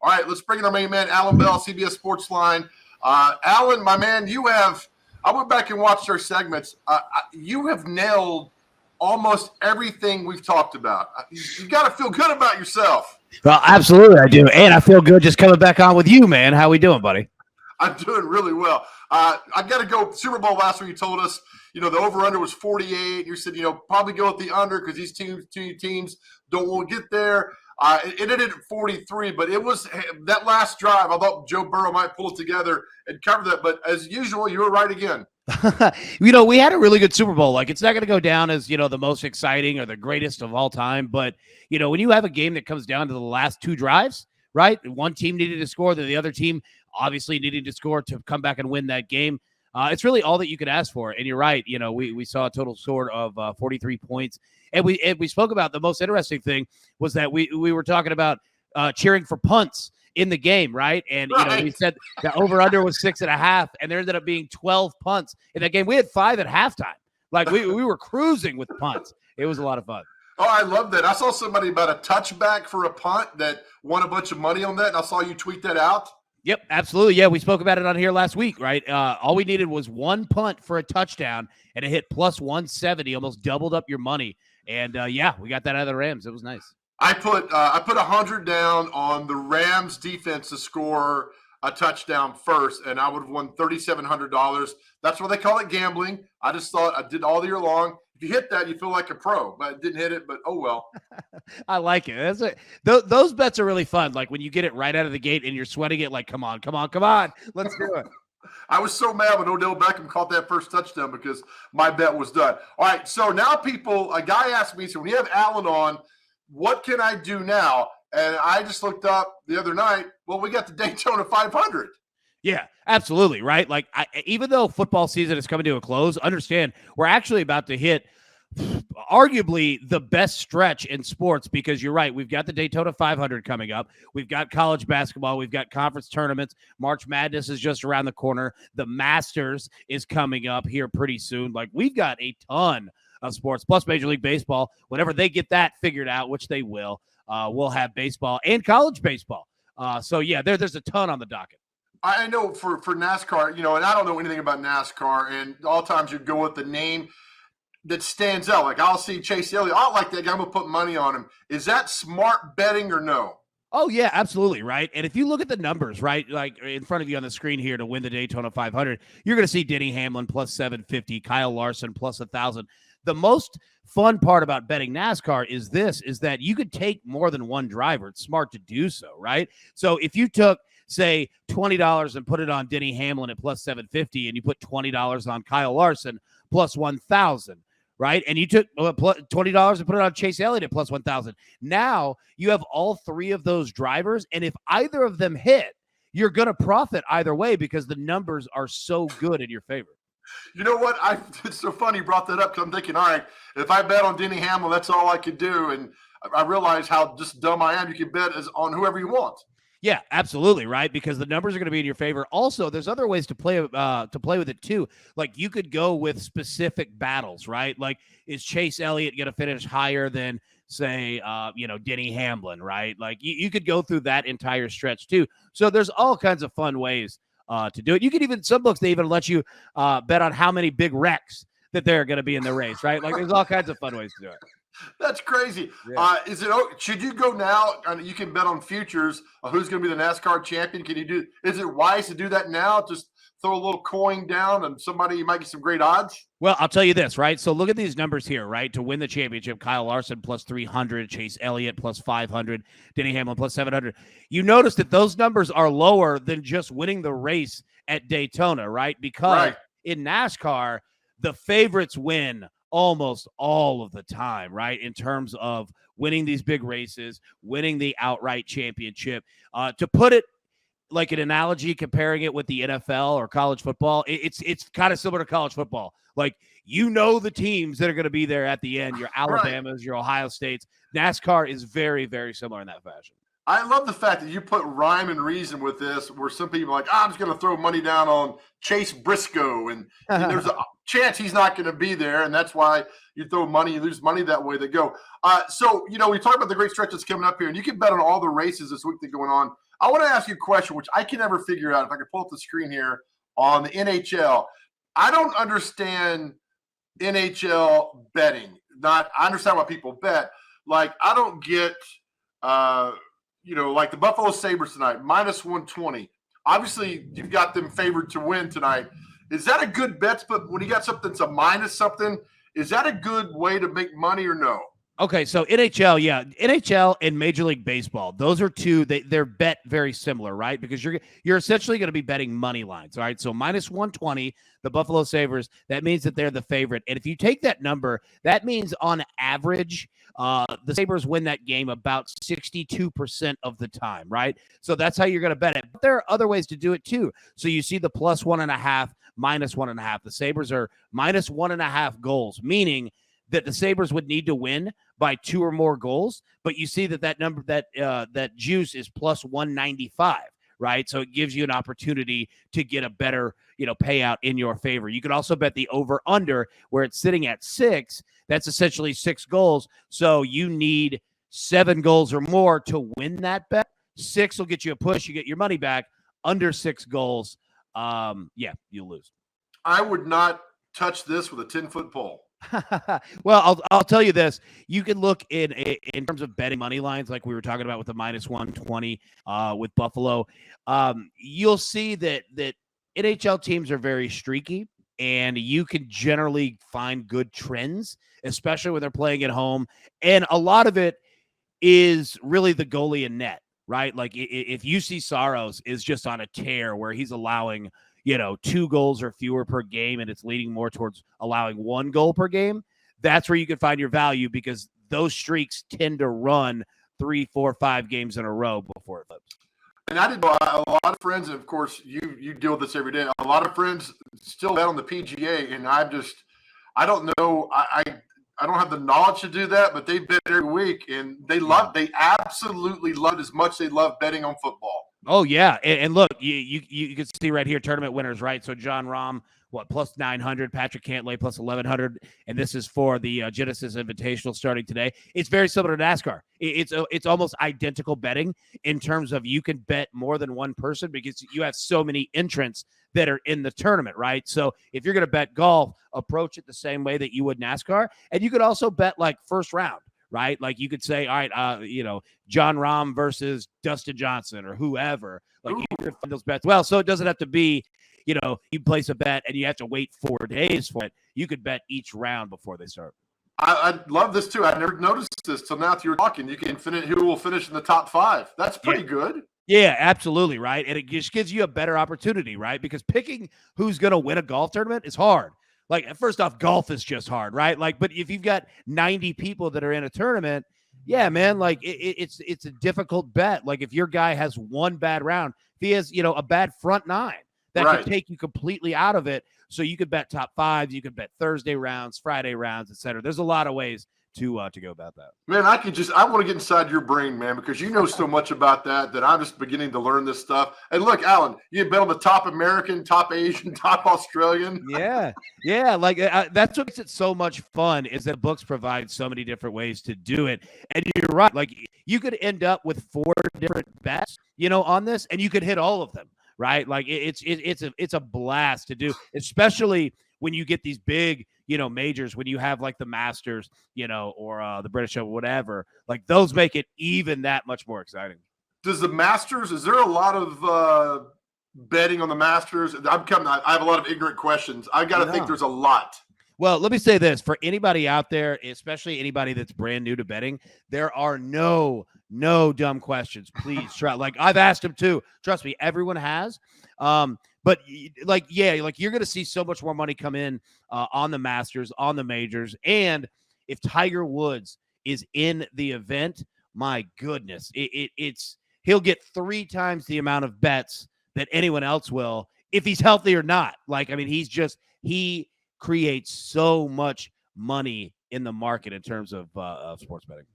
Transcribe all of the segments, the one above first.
All right, let's bring in our main man, Allan Bell, CBS Sports Line. Allan, my man, I went back and watched our segments. You have nailed almost everything we've talked about. You got to feel good about yourself. Well, absolutely, I do. And I feel good just coming back on with you, man. How we doing, buddy? I'm doing really well. I got to go. Super Bowl last week, you told us, the over-under was 48. You said, probably go with the under because these two teams don't want to get there. It ended at 43, but it was that last drive. I thought Joe Burrow might pull it together and cover that. But as usual, you were right again. We had a really good Super Bowl. Like, it's not going to go down as, the most exciting or the greatest of all time. But, when you have a game that comes down to the last two drives, right? One team needed to score, then the other team obviously needed to score to come back and win that game. It's really all that you could ask for. And you're right. We saw a total score of 43 points. And we spoke about the most interesting thing was that we were talking about cheering for punts in the game, right? And, we said the over-under was 6.5, and there ended up being 12 punts in that game. We had 5 at halftime. Like, we were cruising with punts. It was a lot of fun. Oh, I love that. I saw somebody about a touchback for a punt that won a bunch of money on that, and I saw you tweet that out. Yep, absolutely. Yeah, we spoke about it on here last week, right? All we needed was one punt for a touchdown, and it hit plus 170, almost doubled up your money. And, we got that out of the Rams. It was nice. I put 100 down on the Rams defense to score a touchdown first, and I would have won $3,700. That's why they call it gambling. I just thought I did all year long. If you hit that, you feel like a pro, but I didn't hit it, but oh well. I like it. Those bets are really fun. Like when you get it right out of the gate and you're sweating it, like, come on. Let's do it. I was so mad when Odell Beckham caught that first touchdown because my bet was done. All right, so now a guy asked me, so when you have Allan on, what can I do now? And I just looked up the other night, well, we got the Daytona 500. Yeah, absolutely, right? Like, even though football season is coming to a close, understand we're actually about to hit arguably the best stretch in sports because you're right. We've got the Daytona 500 coming up. We've got college basketball. We've got conference tournaments. March Madness is just around the corner. The Masters is coming up here pretty soon. Like, we've got a ton of sports, plus Major League Baseball. Whenever they get that figured out, which they will, we'll have baseball and college baseball. There's a ton on the docket. I know for NASCAR, and I don't know anything about NASCAR, and all times you go with the name that stands out. Like, I'll see Chase Elliott. I like that guy. I'm going to put money on him. Is that smart betting or no? Oh, yeah, absolutely, right? And if you look at the numbers, right, like in front of you on the screen here to win the Daytona 500, you're going to see Denny Hamlin plus 750, Kyle Larson plus 1,000. The most fun part about betting NASCAR is that you could take more than one driver. It's smart to do so, right? So if you took, say, $20 and put it on Denny Hamlin at plus 750, and you put $20 on Kyle Larson plus 1,000, right? And you took $20 and put it on Chase Elliott at plus 1,000. Now you have all three of those drivers, and if either of them hit, you're going to profit either way because the numbers are so good in your favor. You know what? It's so funny you brought that up because I'm thinking, all right, if I bet on Denny Hamlin, that's all I could do. And I realize how just dumb I am. You can bet on whoever you want. Yeah, absolutely, right? Because the numbers are going to be in your favor. Also, there's other ways to play with it too. Like, you could go with specific battles, right? Like, is Chase Elliott going to finish higher than, say, Denny Hamlin, right? Like, you could go through that entire stretch too. So there's all kinds of fun ways to do it. You could even, some books, they even let you bet on how many big wrecks that they're going to be in the race, right? Like, there's all kinds of fun ways to do it. That's crazy. Yeah. Should you go now? You can bet on futures who's going to be the NASCAR champion. Is it wise to do that now? Just throw a little coin down and you might get some great odds. Well, I'll tell you this, right? So look at these numbers here, right? To win the championship, Kyle Larson plus 300, Chase Elliott plus 500, Denny Hamlin plus 700. You notice that those numbers are lower than just winning the race at Daytona, right? Because in NASCAR, the favorites win almost all of the time, right? In terms of winning these big races, winning the outright championship. To put it like an analogy, comparing it with the NFL or college football, it's kind of similar to college football. Like, the teams that are going to be there at the end, your Alabamas, your Ohio States. NASCAR is very, very similar in that fashion. I love the fact that you put rhyme and reason with this, where some people are like, I'm just going to throw money down on Chase Briscoe. And there's chance he's not going to be there, and that's why you throw money, you lose money that way. They go. So we talk about the great stretch that's coming up here, and you can bet on all the races this week that are going on. I want to ask you a question, which I can never figure out. If I could pull up the screen here on the NHL, I don't understand NHL betting. I understand why people bet. Like, I don't get, like the Buffalo Sabres tonight, minus 120. Obviously, you've got them favored to win tonight. Is that a good bet? But when you got something that's a minus something, is that a good way to make money or no? Okay, so NHL and Major League Baseball, those are two. They're bet very similar, right? Because you're essentially going to be betting money lines, all right? So minus 120, the Buffalo Sabres, that means that they're the favorite. And if you take that number, that means on average, the Sabres win that game about 62% of the time, right? So that's how you're going to bet it. But there are other ways to do it too. So you see the plus 1.5, minus 1.5. The Sabres are minus 1.5 goals, meaning that the Sabres would need to win by 2 or more goals, but you see that number, that juice is plus 195, right? So it gives you an opportunity to get a better, payout in your favor. You could also bet the over under where it's sitting at 6. That's essentially 6 goals. So you need 7 goals or more to win that bet. 6 will get you a push. You get your money back. Under 6 goals, you lose. I would not touch this with a 10-foot pole. Well, I'll tell you this. You can look in terms of betting money lines, like we were talking about with the minus 120 with Buffalo. You'll see that NHL teams are very streaky, and you can generally find good trends, especially when they're playing at home. And a lot of it is really the goalie and net, right? Like if UC Saros is just on a tear where he's allowing 2 goals or fewer per game, and it's leading more towards allowing 1 goal per game, that's where you can find your value, because those streaks tend to run 3, 4, 5 games in a row before it flips. And I did a lot of friends, and of course you deal with this every day. A lot of friends still bet on the PGA, and I don't know. I don't have the knowledge to do that, but they bet every week, and they absolutely love it as much as they love betting on football. Oh, yeah. And look, you can see right here, tournament winners, right? So John Rahm, plus 900, Patrick Cantlay plus 1,100, and this is for the Genesis Invitational starting today. It's very similar to NASCAR. It's almost identical betting in terms of you can bet more than one person because you have so many entrants that are in the tournament, right? So if you're going to bet golf, approach it the same way that you would NASCAR, and you could also bet like first round. Right? Like you could say, all right, John Rahm versus Dustin Johnson or whoever. Like you could find those bets. Well, so it doesn't have to be, you place a bet and you have to wait 4 days for it. You could bet each round before they start. I love this too. I never noticed this till now. If you were talking, you can finish who will finish in the top 5. That's pretty good. Yeah, absolutely, right? And it just gives you a better opportunity, right? Because picking who's going to win a golf tournament is hard. Like, first off, golf is just hard, right? Like, but if you've got 90 people that are in a tournament, yeah, man, like it's a difficult bet. Like if your guy has one bad round, if he has, a bad front 9, that could take you completely out of it. So you could bet top 5s, you could bet Thursday rounds, Friday rounds, etc. There's a lot of ways to go about that. Man, I want to get inside your brain, man, because you know so much about that I'm just beginning to learn this stuff. And look, Allan, you bet on the top American, top Asian, top Australian. Yeah. Like that's what makes it so much fun is that books provide so many different ways to do it. And you're right. Like you could end up with 4 different bets, on this, and you could hit all of them, right? Like it's a blast to do, especially when you get these big, majors, when you have like the Masters, or the British Open, whatever, like those make it even that much more exciting. Does the Masters, is there a lot of betting on the Masters? I have a lot of ignorant questions. I got to think there's a lot. Well, let me say this for anybody out there, especially anybody that's brand new to betting, there are no dumb questions. Please try. Like I've asked them too. Trust me, everyone has. But like you're going to see so much more money come in on the Masters, on the majors. And if Tiger Woods is in the event, my goodness, he'll get 3 times the amount of bets that anyone else will if he's healthy or not. Like, I mean, he creates so much money in the market in terms of sports betting.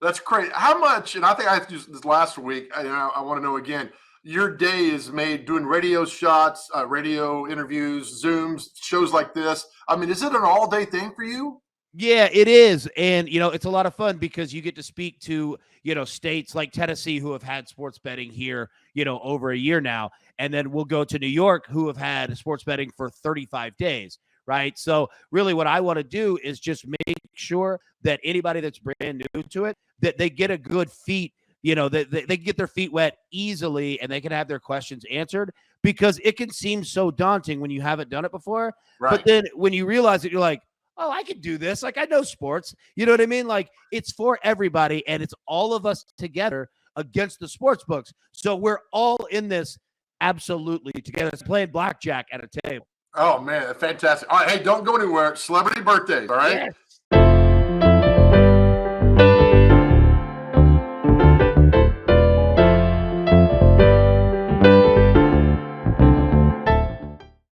That's great. How much, and I think I used this last week, I want to know again, your day is made doing radio shots, radio interviews, Zooms, shows like this. I mean, is it an all-day thing for you? Yeah, it is. And, it's a lot of fun because you get to speak to, states like Tennessee who have had sports betting here, over a year now. And then we'll go to New York who have had sports betting for 35 days, right? So really what I want to do is just make sure that anybody that's brand new to it, that they get a good feet, that they get their feet wet easily and they can have their questions answered, because it can seem so daunting when you haven't done it before. Right. But then when you realize it, you're like, oh, I can do this. Like, I know sports. You know what I mean? Like, it's for everybody, and it's all of us together against the sports books. So we're all in this absolutely together. It's playing blackjack at a table. Oh, man, fantastic. All right, hey, don't go anywhere. Celebrity birthdays, all right? Yeah.